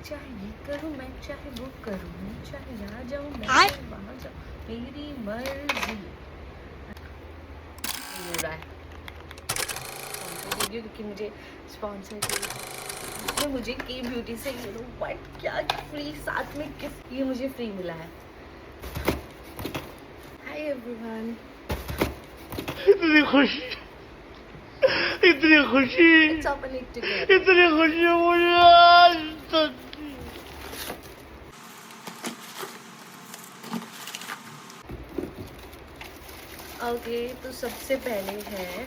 चाहे ये करूँ मैं, चाहे वो करूँ मैं, चाहे यहाँ जाऊँ मैं, वहाँ जाऊँ, मेरी मर्जी। हो रहा है वीडियो क्योंकि मुझे स्पॉन्सर किया मुझे के ब्यूटी से, यू नो व्हाट, क्या फ्री साथ में गिफ्ट ये मुझे फ्री मिला है। Hi everyone. इतनी खुशी, इतनी खुशी, इट्स ओपन इट टुगेदर। इतनी खुशी मुझे आज तक। ओके तो सबसे पहले है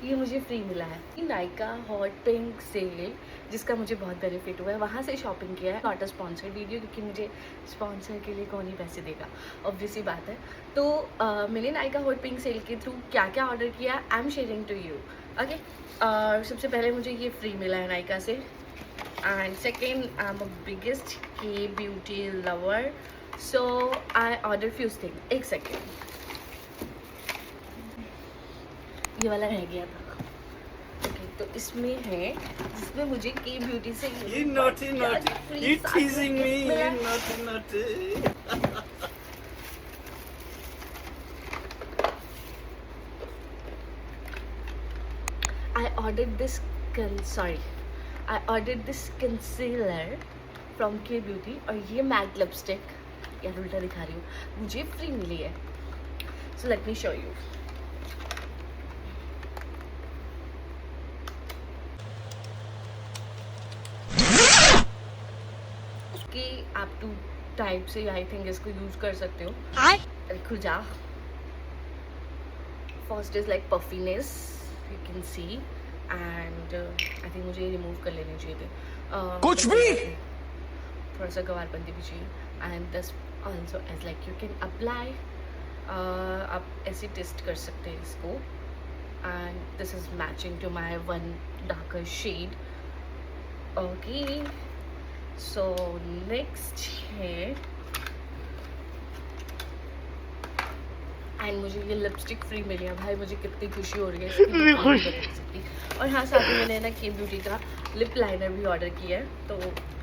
ये मुझे फ्री मिला है नायका हॉट पिंक सेल, जिसका मुझे बहुत बेनिफिट हुआ है। वहाँ से शॉपिंग किया है, नॉट अ स्पॉन्सर्ड वीडियो क्योंकि मुझे स्पॉन्सर के लिए कौन ही पैसे देगा, ऑब्वियसली बात है। तो मैंने नायका हॉट पिंक सेल के थ्रू क्या क्या ऑर्डर किया I am sharing to you. Okay सबसे पहले मुझे ये फ्री मिला है नायका से, and second I am a biggest K beauty lover, so I order few thing. एक सेकेंड, ये वाला रह गया था। ओके तो इसमें है, जिसमें मुझे के ब्यूटी से You naughty, naughty. You teasing me. You naughty, naughty. I ordered this I ordered this concealer from K Beauty, और ये मैट लिपस्टिक, यार उल्टा दिखा रही हूँ, मुझे फ्री मिली है। So let me show you. इसके आप टू टाइप से आई थिंक इसको यूज कर सकते हो। देखो जा, first is like puffiness, you can see, and I think मुझे रिमूव कर लेने चाहिए थे, कुछ भी थोड़ा सा गवारपंती भी चाहिए। And this also as like you can apply, आप ऐसे टेस्ट कर सकते हैं इसको, and this is matching to my one darker shade. Okay so next है, एंड मुझे ये लिपस्टिक फ्री मिली है। भाई मुझे कितनी खुशी हो रही है इसकी, इतनी खुशी। नहीं बता सकती। और हाँ साथ ही मैंने ना के ब्यूटी का लिप लाइनर भी ऑर्डर किया है, तो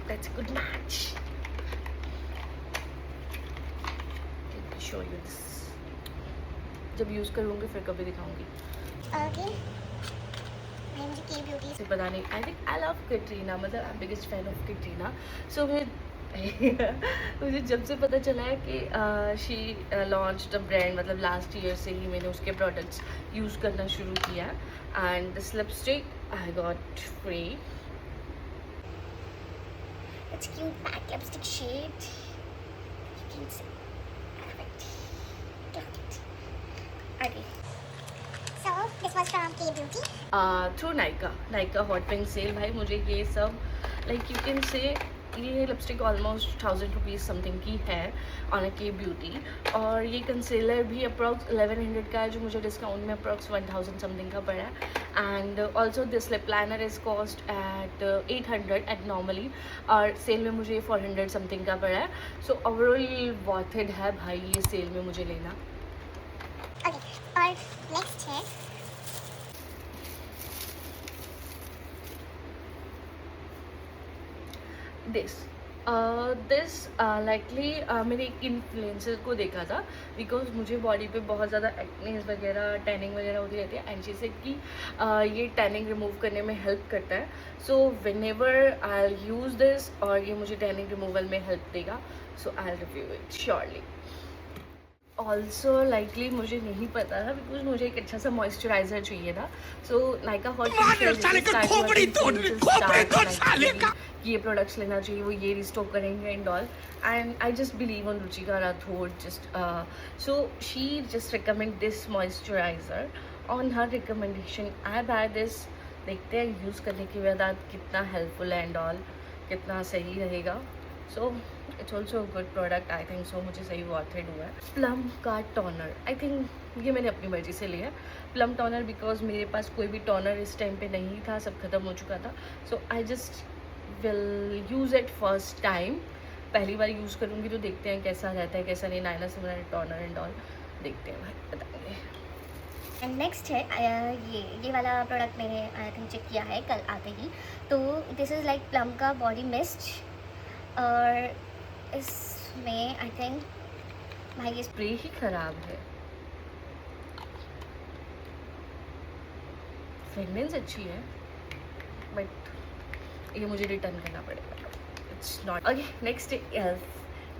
that's good match. Show you this, जब यूज़ करूँगी फिर कभी दिखाऊंगी। ओके मुझे के ब्यूटी से पता नहीं, I think I love Katrina, मतलब I am biggest fan of Katrina. So मुझे जब से पता चला है कि शी लॉन्च द ब्रांड, मतलब लास्ट ईयर से ही मैंने उसके प्रोडक्ट्स यूज़ करना शुरू किया। And this lipstick I got free. It's cute matte lipstick shade. You can see. Perfect. Got it. Okay. So this was from K Beauty. Through Nykaa hot pink cell. भाई मुझे ये सब लाइक यू कैन से, ये lipstick almost 1000 rupees something की है on a के beauty, और ये कंसीलर भी अप्रॉक्स 1100 का है, जो मुझे डिस्काउंट में अप्रॉक्स 1000 समथिंग का पड़ा है। And also this lip liner is cost at 800 at normally, और सेल में मुझे 400 समथिंग का पड़ा है। सो ओवरऑल वर्थ इट है भाई ये सेल में मुझे लेना। Okay. और next है दिस लाइकली मैंने एक इन्फ्लुएंसर को देखा था, बिकॉज मुझे बॉडी पे बहुत ज़्यादा एक्नेस वगैरह, टैनिंग वगैरह होती रहती है, एंड शी सेड कि ये टैनिंग रिमूव करने में हेल्प करता है। So whenever I use this, और ये मुझे टैनिंग रिमूवल में हेल्प देगा, so I review it surely. Also likely मुझे नहीं पता था, बिकॉज मुझे एक अच्छा सा मॉइस्चराइजर चाहिए था। सो नायका हॉट ये प्रोडक्ट्स लेना चाहिए, वो ये रिस्टोर करेंगे and all, and I just believe on Ruchika Rathore. Just so she just recommend this moisturiser, on her recommendation I buy this. देखते हैं यूज़ करने के बाद कितना हेल्पफुल है एंड ऑल, कितना सही रहेगा। So it's also good product I think. So मुझे सही वर्थ इट हुआ है। प्लम का टोनर, आई थिंक ये मैंने अपनी मर्जी से लिया प्लम टोनर, बिकॉज मेरे पास कोई भी टोनर इस टाइम पे नहीं था, सब खत्म हो चुका था। So I just will use it first time, पहली बार यूज़ करूँगी तो देखते हैं कैसा रहता है कैसा नहीं। नायना से मेरा टोनर एंड ऑल देखते हैं भाई, बताएंगे। एंड नेक्स्ट है ये वाला प्रोडक्ट मैंने आई थिंक चेक किया है कल आते ही। तो दिस इज़ लाइक प्लम का बॉडी मिस्ट, और इसमें आई थिंक भाई ये स्प्रे ही खराब है। फ्रेगनेंस अच्छी है बट ये मुझे रिटर्न करना पड़ेगा, it's not okay. Next elf,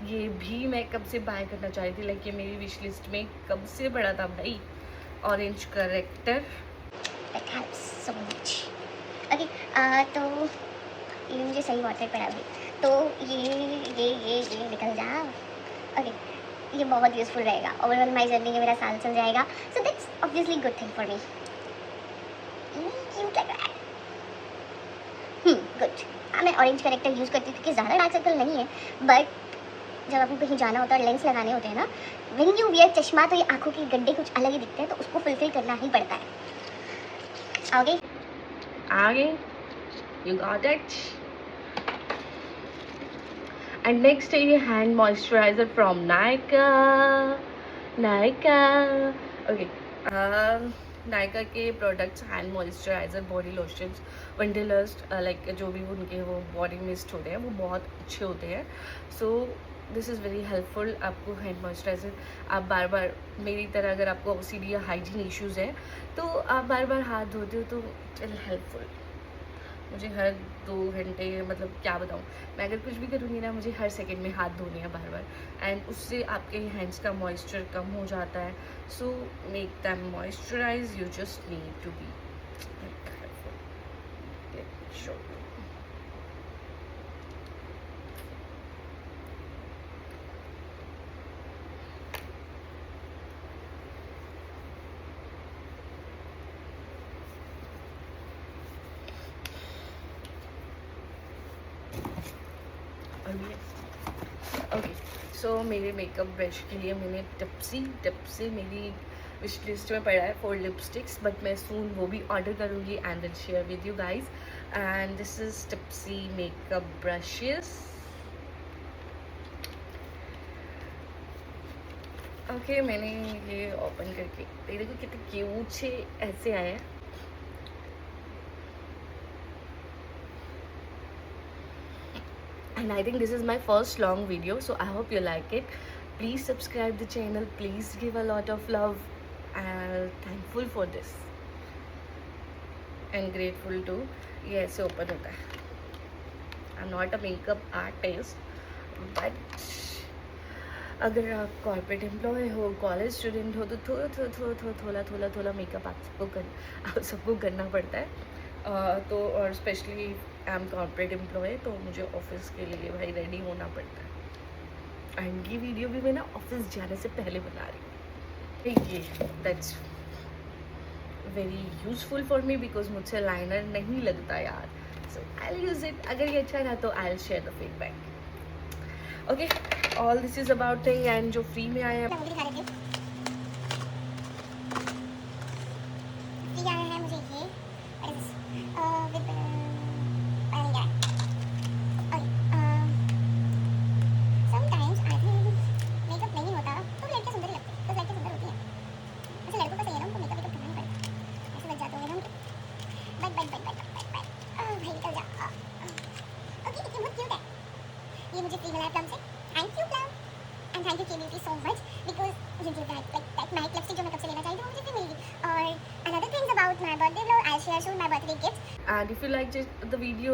ये भी मैं कब से बाय करना चाह रही थी, लाइक ये मेरी विश लिस्ट में कब से पड़ा था भाई। Orange character, that helps so much. Okay, तो ये मुझे सही वाटर पड़ा अभी, तो ये निकल जा। ओके, ये बहुत यूज़फुल रहेगा ओवरऑल माई जर्नी में, मेरा साल चल जाएगा, so that's obviously good thing for me. Cute लग रहा है। गुड। हाँ, मैं ऑरेंज करेक्टर यूज़ करती हूँ क्योंकि ज़्यादा डार्क सर्कल नहीं है, बट जब आपको कहीं जाना होता है और लेंस लगाने होते हैं ना, व्हेन यू वियर चश्मा, तो ये आंखों के गड्ढे कुछ अलग ही दिखते हैं, तो उसको फुलफिल करना ही पड़ता है। ओके, आगे you got it. And next है ये hand moisturiser from Nykaa. Okay, Nykaa के products, hand moisturiser, body lotions, Wanderlust, like जो भी उनके वो बॉडी मिस्ट होते हैं वो बहुत अच्छे होते हैं। So this is very helpful. आपको हैंड मॉइस्चराइजर, आप बार बार, मेरी तरह अगर आपको OCD या हाइजीन इश्यूज़ हैं तो आप बार बार हाथ धोते हो तो इट विल हेल्पफुल। मुझे हर 2 घंटे, मतलब क्या बताऊँ, मैं अगर कुछ भी करूँगी ना, मुझे हर सेकंड में हाथ धोने हैं बार बार, एंड उससे आपके हैंड्स का मॉइस्चर कम हो जाता है। So make them moisturise, you just need to be sure. Okay, so मेरे मेकअप ब्रश के लिए मैंने टिप से मेरी विश लिस्ट में पड़ा है 4 लिपस्टिक्स, बट मैं सून वो भी ऑर्डर करूँगी and will share with you guys. And this is tipsy makeup brushes. Okay, मैंने ये ओपन करके देखो कितने क्यूट से ऐसे आए हैं। And I think this is my first long video, so I hope you like it. Please subscribe the channel, please give a lot of love, and thankful for this and grateful too. ये ऐसे open होता है। I'm not a makeup artist, but अगर आप corporate employ हो, college student हो, तो थोड़ा मेकअप आप सबको करना पड़ता है। तो और specially I am corporate employee, तो मुझे ऑफिस के लिए भाई रेडी होना पड़ता है। एंड ये वीडियो भी मैं ना ऑफिस जाने से पहले बना रही हूँ। ये that's very useful for me because मुझसे लाइनर नहीं लगता यार, सो आई विल यूज़ इट। अगर ये अच्छा रहा तो I will share the feedback. Okay, all this is about thing, and जो फ्री में आया है ये मुझे फ्री मिला है प्लम से। Thank you Plum, and thank you K beauty so much because you give that like mike lipstick जो मैं कब से लेना चाहती हूँ, मुझे फ्री मिल गई। और another things about my birthday vlog, I share soon my birthday gift. And if you liked the video,